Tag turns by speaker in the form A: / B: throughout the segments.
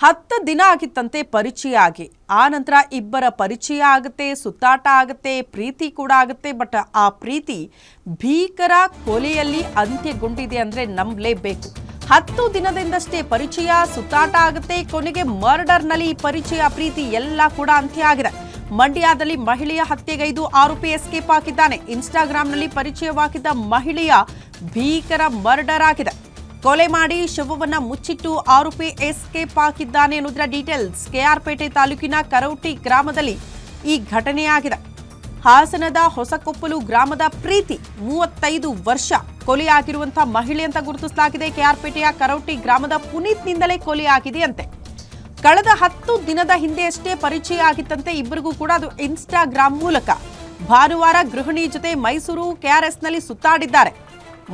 A: 10 ದಿನ ಆಗಿತ್ತಂತೆ ಪರಿಚಯ ಆಗಿ ಆ ನಂತರ ಇಬ್ಬರ ಪರಿಚಯ ಆಗುತ್ತೆ, ಸುತ್ತಾಟ ಆಗುತ್ತೆ, ಪ್ರೀತಿ ಕೂಡ ಆಗುತ್ತೆ. ಬಟ್ ಆ ಪ್ರೀತಿ ಭೀಕರ ಕೊಲೆಯಲ್ಲಿ ಅಂತ್ಯಗೊಂಡಿದೆ ಅಂದ್ರೆ ನಂಬಲೇಬೇಕು. 10 ದಿನದಿಂದಷ್ಟೇ ಪರಿಚಯ, ಸುತ್ತಾಟ ಆಗುತ್ತೆ, ಕೊನೆಗೆ ಮರ್ಡರ್ನಲ್ಲಿ ಪರಿಚಯ, ಪ್ರೀತಿ ಎಲ್ಲ ಕೂಡ ಅಂತ್ಯ ಆಗಿದೆ. ಮಂಡ್ಯದಲ್ಲಿ ಮಹಿಳೆಯ ಹತ್ಯೆಗೈದು ಆರೋಪಿ ಎಸ್ಕೇಪ್ ಆಗಿದ್ದಾನೆ. ಇನ್ಸ್ಟಾಗ್ರಾಂನಲ್ಲಿ ಪರಿಚಯವಾಗಿದ್ದ ಮಹಿಳೆಯ ಭೀಕರ ಮರ್ಡರ್ ಆಗಿದೆ. ಕೊಲೆ ಮಾಡಿ ಶವವನ್ನ ಮುಚ್ಚಿಟ್ಟು ಆರೋಪಿ ಎಸ್ಕೇಪ್ ಆಗಿದ್ದಾನೆ ಅನ್ನೋದರ ಡೀಟೇಲ್ಸ್. ಕೆಆರ್ಪೇಟೆ ತಾಲೂಕಿನ ಕರೌಟಿ ಗ್ರಾಮದಲ್ಲಿ ಈ ಘಟನೆಯಾಗಿದೆ. ಹಾಸನದ ಹೊಸಕೊಪ್ಪಲು ಗ್ರಾಮದ ಪ್ರೀತಿ 35 ವರ್ಷ ಕೊಲೆಯಾಗಿರುವಂತಹ ಮಹಿಳೆ ಅಂತ ಗುರುತಿಸಲಾಗಿದೆ. ಕೆಆರ್ಪೇಟೆಯ ಕರೌಟಿ ಗ್ರಾಮದ ಪುನೀತ್ನಿಂದಲೇ ಕೊಲೆಯಾಗಿದೆಯಂತೆ. ಕಳೆದ 10 ದಿನದ ಹಿಂದೆಯಷ್ಟೇ ಪರಿಚಯ ಆಗಿತ್ತಂತೆ ಇಬ್ಬರಿಗೂ ಕೂಡ. ಅದು ಇನ್ಸ್ಟಾಗ್ರಾಮ್ ಮೂಲಕ. ಭಾನುವಾರ ಗೃಹಿಣಿ ಜೊತೆ ಮೈಸೂರು ಕೆಆರ್ಎಸ್ನಲ್ಲಿ ಸುತ್ತಾಡಿದ್ದಾರೆ.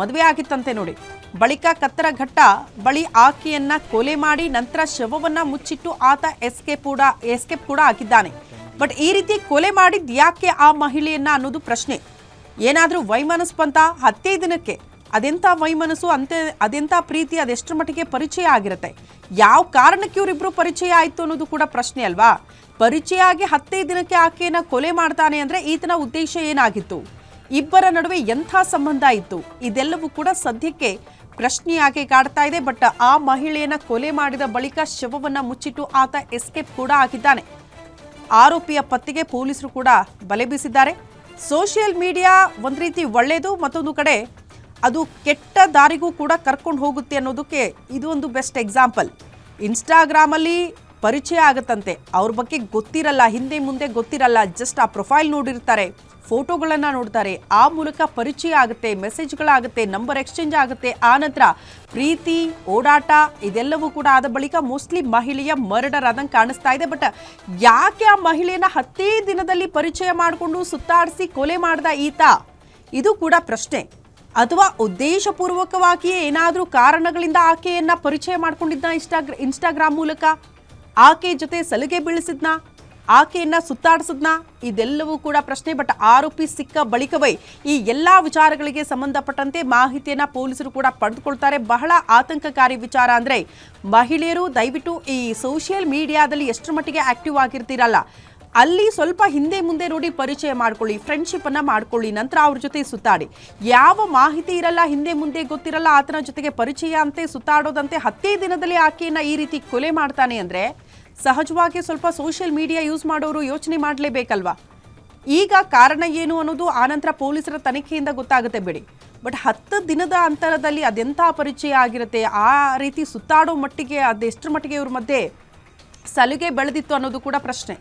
A: ಮದುವೆ ಆಗಿತ್ತಂತೆ ನೋಡಿ. ಬಳಿಕ ಕತ್ತರಘಟ್ಟ ಬಳಿ ಆಕೆಯನ್ನ ಕೊಲೆ ಮಾಡಿ ನಂತರ ಶವವನ್ನ ಮುಚ್ಚಿಟ್ಟು ಆತ ಎಸ್ಕೇಪ್ ಕೂಡ ಆಗಿದ್ದಾನೆ. ಬಟ್ ಈ ರೀತಿ ಕೊಲೆ ಮಾಡಿದ್ ಯಾಕೆ ಆ ಮಹಿಳೆಯನ್ನ ಅನ್ನೋದು ಪ್ರಶ್ನೆ. ಏನಾದ್ರೂ ವೈಮನಸ್ಸು ಬಂತ 15 ದಿನಕ್ಕೆ? ಅದೆಂತ ವೈಮನಸ್ಸು, ಅದೆಂತ ಪ್ರೀತಿ, ಅದೆಷ್ಟರ ಮಟ್ಟಿಗೆ ಪರಿಚಯ ಆಗಿರುತ್ತೆ? ಯಾವ ಕಾರಣಕ್ಕೆ ಇವರಿಬ್ರು ಪರಿಚಯ ಆಯ್ತು ಅನ್ನೋದು ಕೂಡ ಪ್ರಶ್ನೆ ಅಲ್ವಾ? ಪರಿಚಯ ಆಗಿ 15 ದಿನಕ್ಕೆ ಆಕೆಯನ್ನ ಕೊಲೆ ಮಾಡ್ತಾನೆ ಅಂದ್ರೆ ಈತನ ಉದ್ದೇಶ ಏನಾಗಿತ್ತು? ಇಬ್ಬರ ನಡುವೆ ಎಂಥ ಸಂಬಂಧ ಇತ್ತು? ಇದೆಲ್ಲವೂ ಕೂಡ ಸದ್ಯಕ್ಕೆ ಪ್ರಶ್ನೆಯಾಗಿ ಕಾಡ್ತಾ ಇದೆ. ಬಟ್ ಆ ಮಹಿಳೆಯನ್ನ ಕೊಲೆ ಮಾಡಿದ ಬಳಿಕ ಶವವನ್ನ ಮುಚ್ಚಿಟ್ಟು ಆತ ಎಸ್ಕೇಪ್ ಕೂಡ ಆಗಿದ್ದಾನೆ. ಆರೋಪಿಯ ಪತ್ತೆಗೆ ಪೊಲೀಸರು ಕೂಡ ಬಲೆ ಬೀಸಿದ್ದಾರೆ. ಸೋಷಿಯಲ್ ಮೀಡಿಯಾ ಒಂದು ರೀತಿ ಒಳ್ಳೆಯದು, ಮತ್ತೊಂದು ಕಡೆ ಅದು ಕೆಟ್ಟ ದಾರಿಗೂ ಕೂಡ ಕರ್ಕೊಂಡು ಹೋಗುತ್ತೆ ಅನ್ನೋದಕ್ಕೆ ಇದು ಒಂದು ಬೆಸ್ಟ್ ಎಕ್ಸಾಂಪಲ್. ಇನ್ಸ್ಟಾಗ್ರಾಮಲ್ಲಿ ಪರಿಚಯ ಆಗುತ್ತಂತೆ, ಅವ್ರ ಬಗ್ಗೆ ಗೊತ್ತಿರಲ್ಲ, ಹಿಂದೆ ಮುಂದೆ ಗೊತ್ತಿರಲ್ಲ, ಜಸ್ಟ್ ಆ ಪ್ರೊಫೈಲ್ ನೋಡಿರ್ತಾರೆ, ಫೋಟೋಗಳನ್ನು ನೋಡ್ತಾರೆ, ಆ ಮೂಲಕ ಪರಿಚಯ ಆಗುತ್ತೆ, ಮೆಸೇಜ್ಗಳಾಗುತ್ತೆ, ನಂಬರ್ ಎಕ್ಸ್ಚೇಂಜ್ ಆಗುತ್ತೆ. ಆ ನಂತರ ಪ್ರೀತಿ, ಓಡಾಟ ಇದೆಲ್ಲವೂ ಕೂಡ ಆದ ಬಳಿಕ ಮೋಸ್ಟ್ಲಿ ಮಹಿಳೆಯ ಮರ್ಡರ್ ಆದಂಗೆ ಕಾಣಿಸ್ತಾ ಇದೆ. ಬಟ್ ಯಾಕೆ ಆ ಮಹಿಳೆಯನ್ನ 10 ದಿನದಲ್ಲಿ ಪರಿಚಯ ಮಾಡಿಕೊಂಡು ಸುತ್ತಾಡಿಸಿ ಕೊಲೆ ಮಾಡ್ದ ಈತ? ಇದು ಕೂಡ ಪ್ರಶ್ನೆ. ಅಥವಾ ಉದ್ದೇಶಪೂರ್ವಕವಾಗಿಯೇ ಏನಾದರೂ ಕಾರಣಗಳಿಂದ ಆಕೆಯನ್ನ ಪರಿಚಯ ಮಾಡ್ಕೊಂಡಿದ್ನ ಇನ್ಸ್ಟಾಗ್ರಾಮ್ ಮೂಲಕ? ಆಕೆ ಜೊತೆ ಸಲಿಗೆ ಬೀಳಿಸಿದ್ನ? ಆಕೆಯನ್ನ ಸುತ್ತಾಡಿಸಿದ್ನ? ಇದೆಲ್ಲವೂ ಕೂಡ ಪ್ರಶ್ನೆ. ಬಟ್ ಆರೋಪಿ ಸಿಕ್ಕ ಬಳಿಕವೇ ಈ ಎಲ್ಲಾ ವಿಚಾರಗಳಿಗೆ ಸಂಬಂಧಪಟ್ಟಂತೆ ಮಾಹಿತಿಯನ್ನ ಪೊಲೀಸರು ಕೂಡ ಪಡೆದುಕೊಳ್ತಾರೆ. ಬಹಳ ಆತಂಕಕಾರಿ ವಿಚಾರ ಅಂದ್ರೆ, ಮಹಿಳೆಯರು ದಯವಿಟ್ಟು ಈ ಸೋಷಿಯಲ್ ಮೀಡಿಯಾದಲ್ಲಿ ಎಷ್ಟರ ಮಟ್ಟಿಗೆ ಆಕ್ಟಿವ್ ಆಗಿರ್ತೀರಲ್ಲ, ಅಲ್ಲಿ ಸ್ವಲ್ಪ ಹಿಂದೆ ಮುಂದೆ ನೋಡಿ ಪರಿಚಯ ಮಾಡ್ಕೊಳ್ಳಿ, ಫ್ರೆಂಡ್ಶಿಪ್ ಅನ್ನ ಮಾಡ್ಕೊಳ್ಳಿ, ನಂತರ ಅವ್ರ ಜೊತೆ ಸುತ್ತಾಡಿ. ಯಾವ ಮಾಹಿತಿ ಇರಲ್ಲ, ಹಿಂದೆ ಮುಂದೆ ಗೊತ್ತಿರಲ್ಲ, ಆತನ ಜೊತೆಗೆ ಪರಿಚಯ ಅಂತೆ, ಸುತ್ತಾಡೋದಂತೆ 10 ದಿನದಲ್ಲಿ ಆಕೆಯನ್ನ ಈ ರೀತಿ ಕೊಲೆ ಮಾಡ್ತಾನೆ ಅಂದ್ರೆ ಸಹಜವಾಗಿ ಸ್ವಲ್ಪ ಸೋಷಿಯಲ್ ಮೀಡಿಯಾ ಯೂಸ್ ಮಾಡೋರು ಯೋಚನೆ ಮಾಡಲೇಬೇಕಲ್ವಾ? ಈಗ ಕಾರಣ ಏನು ಅನ್ನೋದು ಆನಂತರ ಪೊಲೀಸರ ತನಿಖೆಯಿಂದ ಗೊತ್ತಾಗುತ್ತೆ ಬಿಡಿ. ಬಟ್ 10 ದಿನದ ಅಂತರದಲ್ಲಿ ಅದೆಂಥ ಪರಿಚಯ ಆಗಿರುತ್ತೆ? ಆ ರೀತಿ ಸುತ್ತಾಡೋ ಮಟ್ಟಿಗೆ ಅದೆಷ್ಟರ ಮಟ್ಟಿಗೆ ಇವ್ರ ಮಧ್ಯೆ ಸಲಿಗೆ ಬೆಳೆದಿತ್ತು ಅನ್ನೋದು ಕೂಡ ಪ್ರಶ್ನೆ.